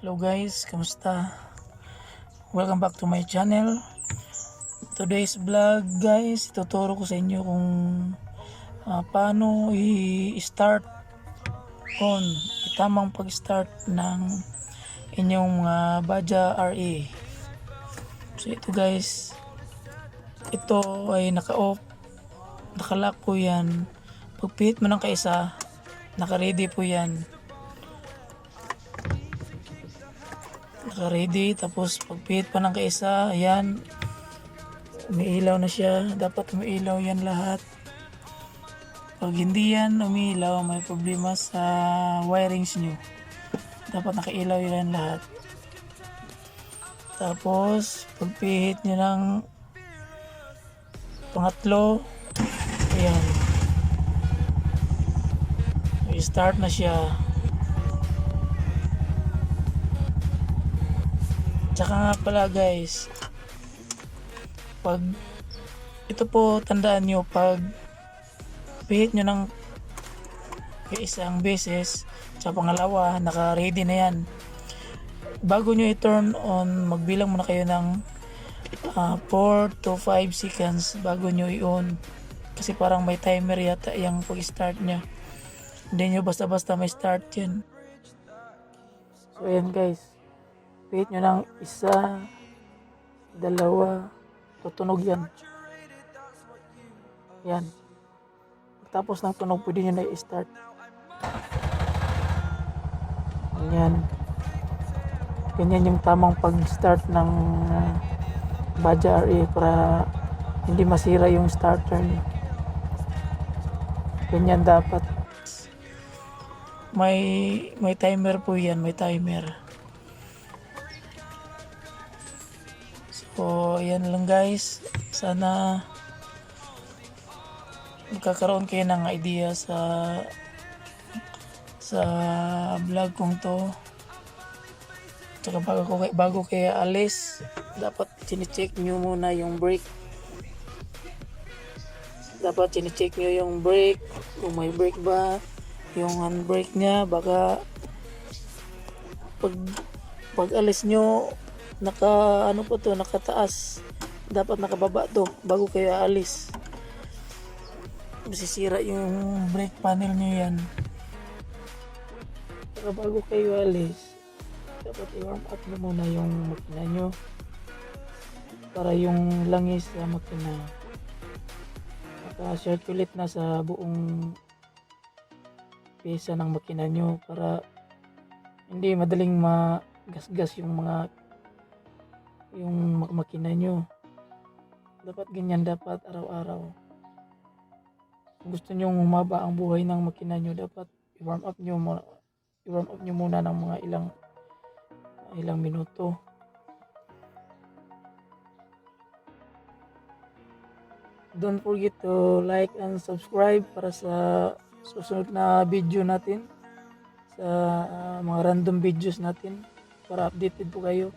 Hello guys, kamusta? Welcome back to my channel. Today's vlog guys, ituturo ko sa inyo kung paano i-start on tamang pag-start ng inyong Baja RE. So ito guys, ito ay naka-off, naka-lock po yan. Pag-pihit mo ng kaisa, naka-ready po yan. Naka-ready, tapos pag-pihit pa ng kaisa, ayan, umiilaw na siya. Dapat umiilaw yan lahat. Pag hindi yan umiilaw, may problema sa wirings nyo. Dapat nakailaw yan lahat. Tapos pagpihit nyo ng pangatlo, ayan, i-start na siya. Tsaka nga pala guys, pag ito po tandaan nyo, pag pihit nyo ng isang beses, sa pangalawa naka-ready na yan. Bago nyo i-turn on, magbilang muna kayo ng 4 to 5 seconds bago nyo i-on, kasi parang may timer yata yung pag-start nya. Hindi nyo basta-basta may start yan. So ayan guys, pihit nyo ng isa, dalawa, tutunog yan. Yan. Tapos ng tunog, pwede nyo na i-start. Ganyan. Ganyan yung tamang pag-start ng Baja RE para hindi masira yung starter nyo. Ganyan dapat. May timer po yan, may timer. So, ayan lang guys. Sana magkakaroon kayo ng idea sa vlog kong to. Tsaka bago kayo alis, dapat chine-check nyo muna yung brake. Dapat chine-check nyo yung brake, kung may brake ba, yung handbrake nya. Baka pag alis nyo, nakataas. Dapat nakababa to bago kayo alis. Masisira yung brake panel nyo yan. Pero bago kayo alis, dapat i-warm up nyo muna yung makina nyo para yung langis sa makina maka-circulate na sa buong pyesa ng makina nyo, para hindi madaling magasgas yung makina nyo. Dapat ganyan, dapat araw-araw. Kung gusto nyo humaba ang buhay ng makina nyo, dapat i-warm up nyo muna ng mga ilang minuto. Don't forget to like and subscribe para sa susunod na video natin, sa mga random videos natin, para updated po kayo.